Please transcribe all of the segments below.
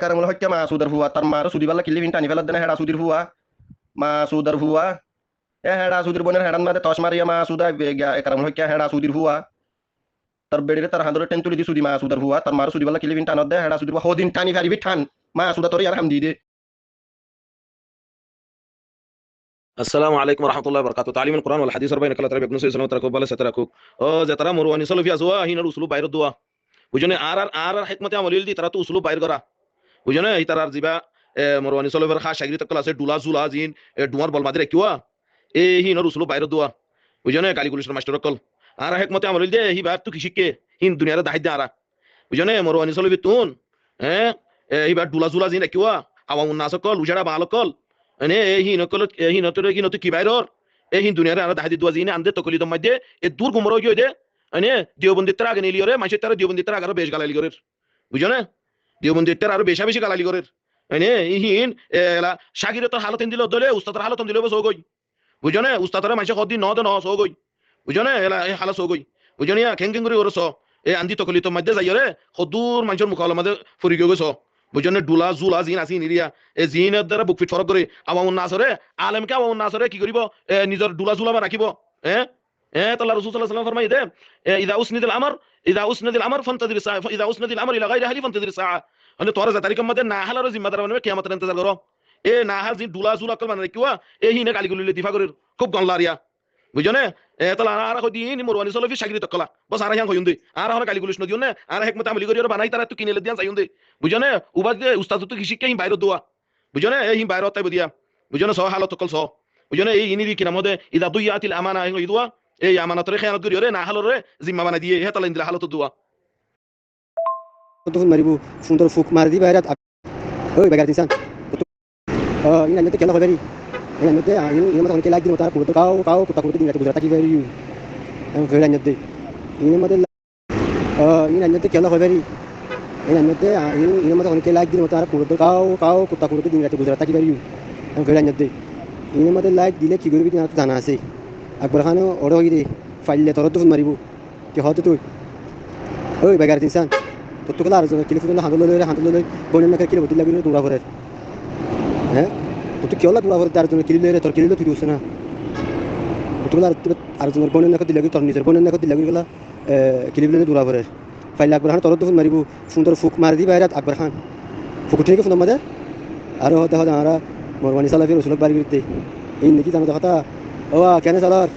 কারণ হচ্ছে মাসুদের হুয়া তার মার সুদি বাল্লা কিলি ভিন টানি ফেলার দেনা হেডা সুদির হুয়া মাসুদের হুয়া হেডা সুদির বোনের হেডান মাঝে তস মারিয়া মাসুদা কারণ হচ্ছে হেডা সুদির হুয়া তার বেড়ে তার হাঁদরে টেন তুলি দি সুদি মাসুদের হুয়া তার মার সুদি বাল্লা কিলি ভিন টানত দে হেডা সুদির হুয়া হদিন টানি ফারিবি ঠান মাসুদা তোর ইয়ার হাম দি দে السلام عليكم ورحمة الله وبركاته. تعليم القرآن والحديث ربنا كلا ترى ابن سوي سنة تركوا بلا ستركوا. যে তারা মরওয়ানি সলফি আসওয়া হিনার উসুলু বাইর দোয়া বুঝনে আর হিকমতে আমলিল দি তারা তো উসুলু বাইর করা বুঝনে এই তারার জিবা মরওয়ানি সলফের খাস শাগিরি তকল আছে ডুলা জুলা জিন ডুয়ার বল মাদিরে কিওয়া এই হিনার উসুলু বাইর দোয়া বুঝনে কালি গুলিশ মাস্টার কল আর হিকমতে আমলিল দে হি বার তো কিসিকে হিন দুনিয়ার দাহিদ আরা বুঝনে মরওয়ানি সলফি তুন হ্যাঁ এই বার ডুলা জুলা জিন কিওয়া আওয়ামুন নাস কল উজাড়া বাল কল এনে এই হিনকল হিনতরে কি বাইরর এই হিন দুনিয়ারে আর দাহিদ দোয়া জিনে আন্দে তকলি দম মাইদে এ দূর গুমরো গিয়ে দে এনে দেওবন্দির তারা আগে নিলিওরে মাসের তারা দেওবন্দির তারা আগে বেশ গালালি করে বুঝো না দেওবন্দির তারা আরো বেশা বেশি গালালি করে এনে ইহিন এলা শাগিরে তোর হালতেন দিল দলে উস্তাদের হালতেন দিল বস গই বুঝো না উস্তাদরা মাসে কদিন ন ন সো গই বুঝো না এলা এই হালা সো গই বুঝো না খেং খেং করে ওরস এ আন্দি তকলি তো মধ্যে যাইরে সদূর মানুষের মুখাল মধ্যে ফুরি গিয়ে গেছ বুঝো না ডুলা জুলা জিন আসি নিরিয়া এই জিনের দ্বারা বুক ফিট ফরক করে আওয়ামুন নাসরে আলেমকে আওয়ামুন নাসরে কি করিব নিজের ডুলা জুলা বা রাখিব হ্যাঁ তাল্লাহ রাসূল সাল্লাল্লাহু আলাইহি ওয়াসাল্লাম ফরমাই দে ইদা উসনিদিল আমর ইদা উসনিদিল আমর ফান্তাদির সাআ ইদা উসনিদিল আমর ইলা গায়রি আহলি ফান্তাদির সাআ মানে তোরা যা তারিখের মধ্যে না হালার জিম্মাদার বানাবে কিয়ামতের ইন্তজার করো না হাল জি ডুলা জুলা কল মানে কিওয়া হিনে গালিগুলি দিফা করে খুব গনলারিয়া বুঝছো না তাহলে আর কদিন মরওয়ানি সলফি শাগিরি তকলা বস আর হ্যাঁ কইুন আর হন গালিগুলিশ নদিও না আর হেকমত আমলি করি বানাই তারা তো কিনে দিয়ান চাইুন দে বুঝছো না উবাদ উস্তাদ তো শিক্ষা হিম বাইরে দোয়া বুঝছো না এই হিম বাইরে তাই বদিয়া বুঝছো না সহ হালত তকল সহ বুঝছো না এই ইনি কিনা মধ্যে ইদা দুইয়াতিল আমানা এই দোয়া এই আমানতরে খেয়ানত করি রে না হালরে জিম্মা বানাই দিয়ে হে তালা ইন্দিলা হালত দোয়া তো মারিব সুন্দর ফুক মার দি বাইরে ওই বেগার দিছান ইনা নতে কেলা হবেরি ইনা নতে ইনা মত অনেক লাগ দিন তার পুরো কাও কাও কুতা কুতা দিন রাতে গুজরাট কি বেরি আমি ফেরা নতে ইনা মত ইনা নতে কেলা হবেরি ইনা নতে ইনা মত অনেক লাগ দিন তার পুরো কাও কাও কুতা কুতা দিন রাতে গুজরাট কি বেরি আমি ফেরা নতে ইনা মত লাগ দিলে কি করবি না জানা আছে আকবর খান ওড় হই রে ফাইলে তোর তো মারিব কি হতে তুই ওই বেগার দিছান তো কলা আর কিলে ফুলে হাঁদলে বনের নাকা কিলে বদলা গিয়ে দৌড়া করে হ্যাঁ তো কি হলা দৌড়া করে তার জন্য কিলে তোর কিলে তুই দিছ না তো কলা আর জনের বনের নাকা দিলা তোর নিজের বনের নাকা দিলা গেলা কিলে দৌড়া করে ফাইলে আকবর খান তোর তো মারিব সুন্দর ফুক মার দি বাইরে আকবর খান ফুক ঠিক ফোন আমাদের আর দেখা যায় আমরা মরবানি সালাফি রসুলক বাড়ি করতে এই নাকি জানো কথা ও কেন সালার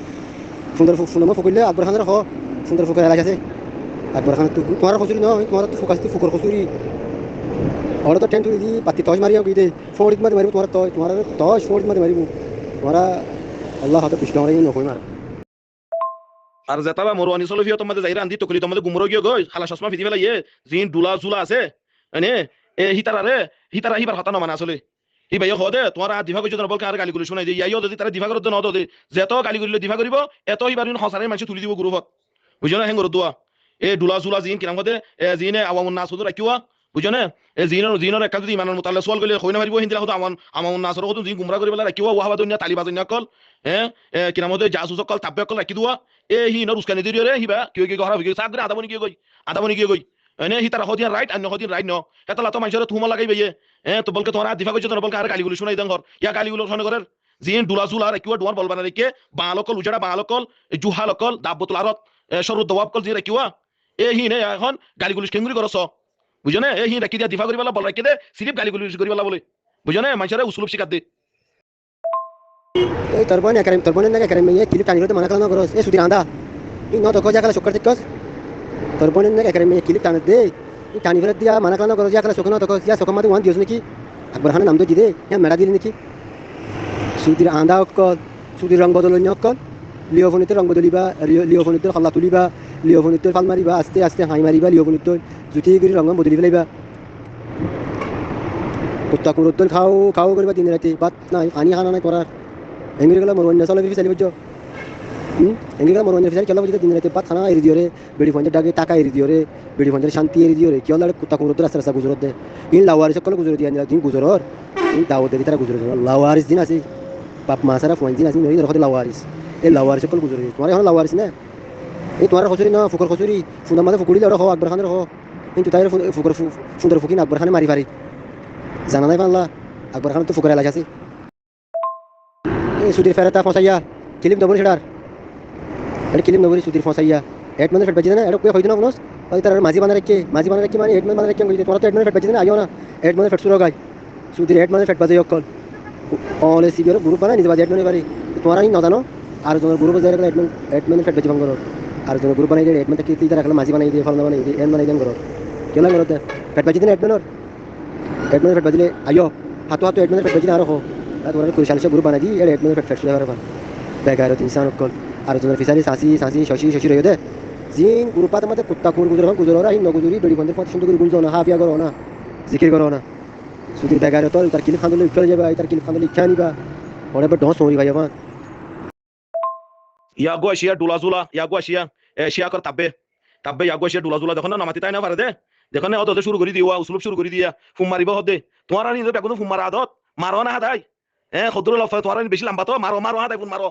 সুন্দর ফুক সুন্দর ফুকলে আকবর খানের সুন্দর ফুকের এলাকা আছে আকবর খান তোমার খসুরি নয় তোমার তো ফোকাস ফুকর খসুরি ওরা তো টেন্ট দি পাতি তজ মারিয়া গিয়ে ফোড়িত মারি মারিব তোমার তজ ফোড়িত মারিব তোমার আল্লাহ হাতে কৃষ্ণ মারি নকই মার আর যেতাবা মরওয়ানি সলফিয়া তোমাদের যাইরা আন্দি তকলি তোমাদের গুমরো গিয়ে গই খালা চশমা ফিদি ফেলাই জিন ডুলা জুলা আছে এনে হিতারা হিবার হতা নমানা আসলে ই ভাই হদে তোমার দিভা কইছ না বলকে আর গালি গুলি শুনাই যে ইয়াইও যদি তারা দিভা করতে নদ দে যেত গালি গুলি দিভা করিব এত হিবার হসারে মানুষ তুলি দিব গ্রুপত বুঝো না হেঙ্গর দোয়া এ ডুলা জুলা জিন কিরাম হদে জিনে আওয়ামুন নাস হুদুর রাখিওয়া বুঝো না এ জিনের একটা যদি ইমানের মুতাল্লা সোয়াল গলে কইনা মারিব হিন্দিলা হতো আমাউন নাসর হতো জিন গুমরা করিবলা রাখিওয়া ওয়াহাবা দুনিয়া তালিবা দুনিয়া কল হ্যাঁ কিরাম হদে জাসুস কল তাব্বে কল রাখি দোয়া এ হি ন রুসকানি দিও রে হিবা কি গহরা গই সাগরে আদাবনি কি গই এনে হি তারা হদিয়া রাইট অন্য হদিয়া রাইট ন এতলা তো মানুষের থুমা লাগাইবে তো বলকে তোমার দিফা কইছ না বলকে আর গালিগুলো শুনাই দেন ঘর ইয়া গালিগুলো শুনে করে জিন ডুলা জুলা রাখিওয়া ডুয়ার বলবা না রেখে বালকল উজাড়া বালকল জুহালকল দাবতুল আরত সরু দওয়াব কল জি রাখিওয়া এ হি নে এখন গালিগুলো কেঙ্গুরি করছ বুঝো না এ হি রাখি দিয়া দিফা করিবালা বল রাখি দে সিরিফ গালিগুলো করিবালা বলে বুঝো না মানুষের উসুলুব শিখাত দে এই তোর বোন না কারণ মেয়ে কিলে টানি করতে মানা কালানো করস এ সুদি রান্দা এই ন তো কজা কালা শুকর দেখছস তোর বোন না কারণ মেয়ে কিলে টানি দে এই টানি ফেলে দিয়া মানা কালানো করস ইয়া কালা শুকনো তো কস ইয়া শুকর মাদি ওয়ান দিওস নাকি আকবর খানের নাম তো দি দে ইয়া মেডা দিলি নাকি সুদির আন্দা অকল সুদির রং বদলনি অকল লিওফোনিতের রং বদলিবা লিওফোনিতের খাল্লা তুলিবা লিওফোনিতের ফাল মারিবা আস্তে আস্তে হাই মারিবা লিওফোনিতের জুতি করে রং বদলি ফেলাইবা কুত্তা কুরুত্তর খাও করিবা দিন রাতে ভাত নাই পানি খানা নাই করার এঙ্গিরি গেলা মরওয়ানি সালাফি ফিসালি বুঝছো এঙ্গিরি গেলা মরওয়ানি ফিসালি কেলা বুঝতে দিন রাতে ভাত খানা এরি দিও রে বেড়ি ফঞ্জের ডাকে টাকা এরি দিও রে বেড়ি ফঞ্জের শান্তি এরি দিও রে কি হল কুত্তা কুরুত্তর রাস্তা রাস্তা গুজরত দে ইন লাওয়ারিস সকল গুজরত দিয়া দিন গুজরর এই দাওয়াত দি তারা গুজরত লাওয়ারিস দিন আছে বাপ মাসারা ফোন দিন আছে নই রখতে লাওয়ারিস এই লাওয়ারিস সকল গুজরত তোমার এখন লাওয়ারিস না এই তোমার খসুরি না ফুকর খসুরি সুন্দর মাঝে ফুকুরি দাও রাখো আকবর খানের রাখো কিন্তু তাই ফুকর সুন্দর ফুকিন আকবর খানে মারি পারি জানা নাই পাল্লা আকবর খান তো ফুকর এলাকা আছে এই সুদির ফেরতা ফসাইয়া কিলিপ নবরি সেটার এটা কিলিপ নবরি সুদির ফসাইয়া এড মানে ফেট বাজি না এটা কই হইতো না কোনস ওই তার মাঝি বানা রাখে মানে এড মানে রাখে তোরা তো এড মানে ফেট বাজি না আইও না এড মানে ফেট সুরো গায় সুদির এড মানে ফেট বাজি অকল অলে সিবির গ্রুপ বানাই নিজে বাজি এড মানে পারি তোরা ই না জানো আর জন গ্রুপ বাজি রাখলে এড মানে ফেট বাজি ভাঙ করো আর জন গ্রুপ বানাই দিয়ে এড মানে কি তিতা রাখলে মাঝি বানাই দিয়ে ফল বানাই দিয়ে এড বানাই দেন করো কেলা করো ফেট বাজি না এড মানে ফেট বাজিলে আইও হাতো হাতো এড মানে ফেট বাজি না আর হো তোরা কুরশালিশ গ্রুপ বানাই দিয়ে এড মানে ফেট সুরা পারবা বেগারত ইনসান অকল আর জন ফিসারি সাসি শশি রয়ে দে জিন গ্রুপাত মতে কুত্তা কুর গুজরা হিন নগুজুরি দড়ি বন্ধের পথ সুন্দর করে গুলজো না হাফিয়া করো না জিকির করো না সুদির বেগারত তার কিল খান্দলে উঠে যাবে তার কিল খান্দলে ইচ্ছা নিবা ওরে বড় ডস হই ভাই আমার ইয়াগো আসিয়া ডুলাজুলা ইয়াগো আসিয়া শিয়া কর তাব্বে ইয়াগো আসিয়া ডুলাজুলা দেখো না নামাতি তাই না পারে দে দেখো না অত শুরু করে দিওয়া উসলুব শুরু করে দিয়া ফুম মারিব হদে তোমার আর নিজে বেগুন ফুম মারা আদত মারো না হাদাই খদ্র লফা তোমার বেশি লাম্বা তো মারো হাদাই ফুম মারো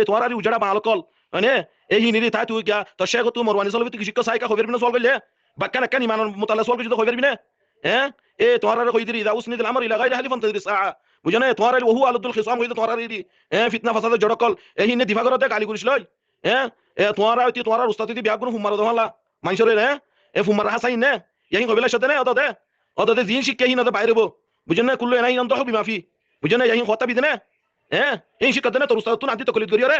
তোমার আর উজাড়া বাল কল মানে এই হিনিরি তাই তুই গিয়া তোর সে তুই মরওয়ানি চলবি তুই শিক্ষা সাইকা হইবে না চল গেলে বাক্কা নাক্কা নিমান মোতালা চল কিছু হইবে না তোমার আর কই দিরি দাউস নি দিল আমার ইলাগাই হালি ফন তদরি সা বুঝনে তোমার আর ওহু আলুদুল খিসাম হইতে তোমার আর ইদি ফিতনা ফাসাদ জড়কল এই হিনে দিভা করতে গালি করিস লই তোমার আর তুই তোমার উস্তাদ তুই বিয়া করু ফুমারো দহলা মাইসরে ফুমার হাসাই নে ইয়াহি কবিলা সাথে নে অততে জিন শিক্ষা হিন বাইরে বুঝনে কুল্লু এনাই অন্ত হবি মাফি বুঝনে ইয়াহি কথা বিদে না এই শিক্ষা দেনে তোর উস্তাদ তুই নাতি তকলিদ করিও রে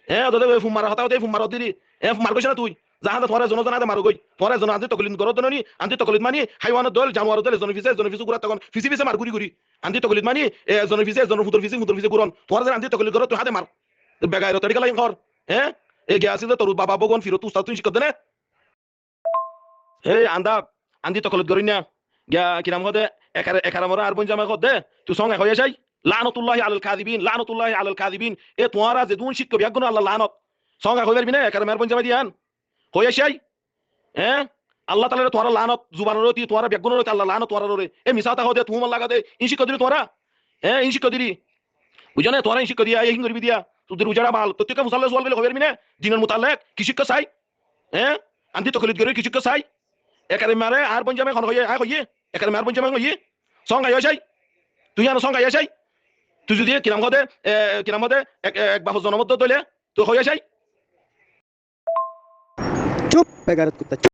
অততে ফুমার হতা হতে ফুমার দিদি ফুমার কইছ না তুই জাহান তোরা জনজনা মারো গই তোরা জন আনতে তকলিদ করো দননি আনতে তকলিদ মানি হাইওয়ানের দল জানোয়ার দল জনফিসে গুরা তখন ফিসি মার গুরি আনতে তকলিদ মানি জনফিসে জনফুদর ফিসি গুরন তোরা যেন আনতে তকলিদ করো তুই হাতে মার বেগাইর তরিকা লাইন কর গিয়াছি তোর বাবা বগন ফিরত উস্তাদ তুই শিক্ষা দেনে আন্দা আনতে তকলিদ করি না গিয়া কিরাম হদে একারামরা আর বন জামা কর দে তুই সঙ্গে হয়ে যাই লানতুল্লাহি আলাল কাযিবিন তোরা যে দুন শিক্ষা বিয়াগুন আল্লাহ লানত সঙ্গে হয়ে পারবি না একারামের বন জামা দিয়ান হয়ে যাই আল্লাহ তাআলা তোরা লানত জুবানের রতি তোরা বেগুনের রতি আল্লাহ লানত তোরা রে মিসাতা হদে তুম লাগা দে ইনশি কদিরি তোরা ইনশি কদিরি বুঝনে তোরা ইনশি কদিয়া এই করবি দিয়া তোদের উজাড়া বাল তো তুই মুসাল্লা সোয়াল বলে হবেরবি না দিনের মুতাল্লাক কি শিক্ষা চাই আন্তি তকলিদ করে কি শিক্ষা চাই একারে মারে আর বঞ্জামে খন হইয়ে আয় হইয়ে একারে মার বঞ্জামে হইয়ে সঙ্গ আইয়া চাই তুই আনো সঙ্গ আইয়া চাই তুই যদি কিরাম হদে এক বাহু জনমত দলে তুই হইয়া চাই চুপ বেগারত কুত্তা